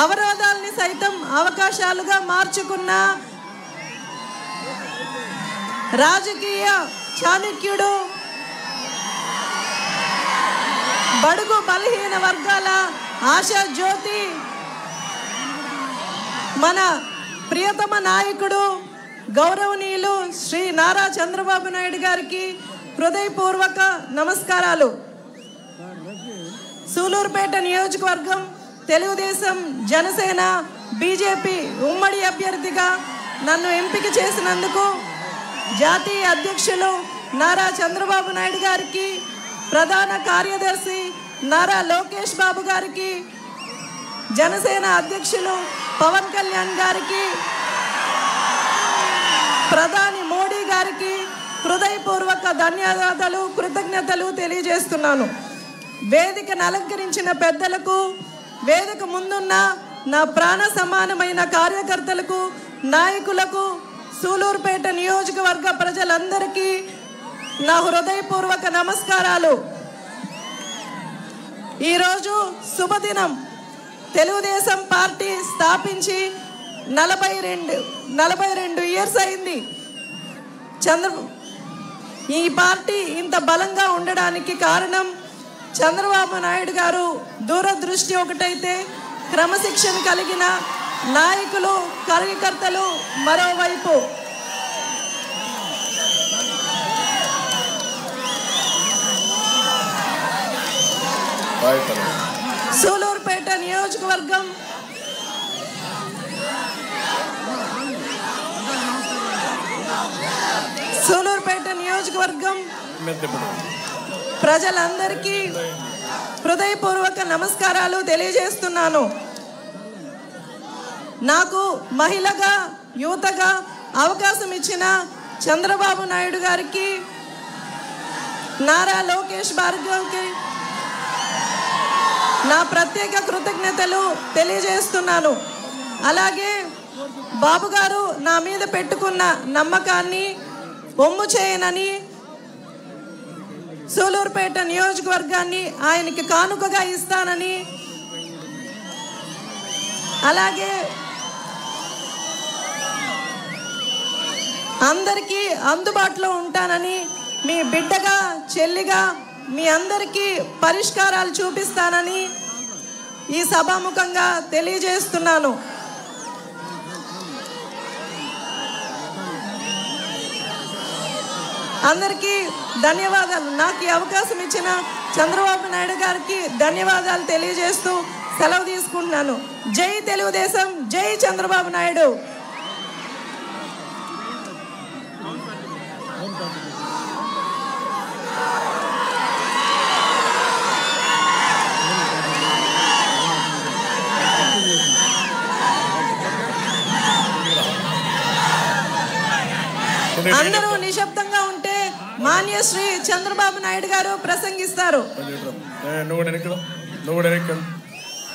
అవరోధాలని సైతం అవకాశాలుగా మార్చుకున్న రాజకీయ చాణక్యుడు, బడుగు బలహీన వర్గాల ఆశా జ్యోతి, మన ప్రియతమ నాయకుడు గౌరవనీయులు శ్రీ నారా చంద్రబాబు నాయుడు గారికి హృదయపూర్వక నమస్కారాలు. సూలూరుపేట నియోజకవర్గం తెలుగుదేశం, జనసేన, బీజేపీ ఉమ్మడి అభ్యర్థిగా నన్ను ఎంపిక చేసినందుకు జాతీయ అధ్యక్షులు నారా చంద్రబాబు నాయుడు గారికి, ప్రధాన కార్యదర్శి నారా లోకేష్ బాబు గారికి, జనసేన అధ్యక్షులు పవన్ కళ్యాణ్ గారికి, ప్రధాని మోడీ గారికి హృదయపూర్వక ధన్యవాదాలు, కృతజ్ఞతలు తెలియజేస్తున్నాను. వేదికను అలంకరించిన పెద్దలకు, వేదిక ముందున్న నా ప్రాణ సమానమైన కార్యకర్తలకు, నాయకులకు, సూలూరుపేట నియోజకవర్గ ప్రజలందరికీ నా హృదయపూర్వక నమస్కారాలు. ఈరోజు శుభదినం. తెలుగుదేశం పార్టీ స్థాపించి 42 ఇయర్స్ అయింది. ఈ పార్టీ ఇంత బలంగా ఉండడానికి కారణం చంద్రబాబు నాయుడు గారు దూరదృష్టి ఒకటైతే, క్రమశిక్షణ కలిగిన నాయకులు, కార్యకర్తలు మరోవైపు. సూలూరుపేట నియోజకవర్గం ప్రజలందరికీ హృదయపూర్వక నమస్కారాలు తెలియజేస్తున్నాను. నాకు మహిళగా, యువతగా అవకాశం ఇచ్చిన చంద్రబాబు నాయుడు గారికి, నారా లోకేష్ గారికి నా ప్రత్యేక కృతజ్ఞతలు తెలియజేస్తున్నాను. అలాగే బాబు గారు నా మీద పెట్టుకున్న నమ్మకాన్ని ఒమ్ము చేయనని, సూలూరుపేట నియోజకవర్గాన్ని ఆయనకి కానుకగా ఇస్తానని, అలాగే అందరికీ అందుబాటులో ఉంటానని, మీ బిడ్డగా, చెల్లిగా మీ అందరికీ పరిష్కారాలు చూపిస్తానని ఈ సభాముఖంగా తెలియజేస్తున్నాను. అందరికీ ధన్యవాదాలు. నాకు ఈ అవకాశం ఇచ్చిన చంద్రబాబు నాయుడు గారికి ధన్యవాదాలు తెలియజేస్తూ సెలవు తీసుకుంటున్నాను. జై తెలుగుదేశం, జై చంద్రబాబు నాయుడు. అందరూ నిశ్శబ్దంగా ఉంటే మాన్యశ్రీ చంద్రబాబు నాయుడు గారు ప్రసంగిస్తారు.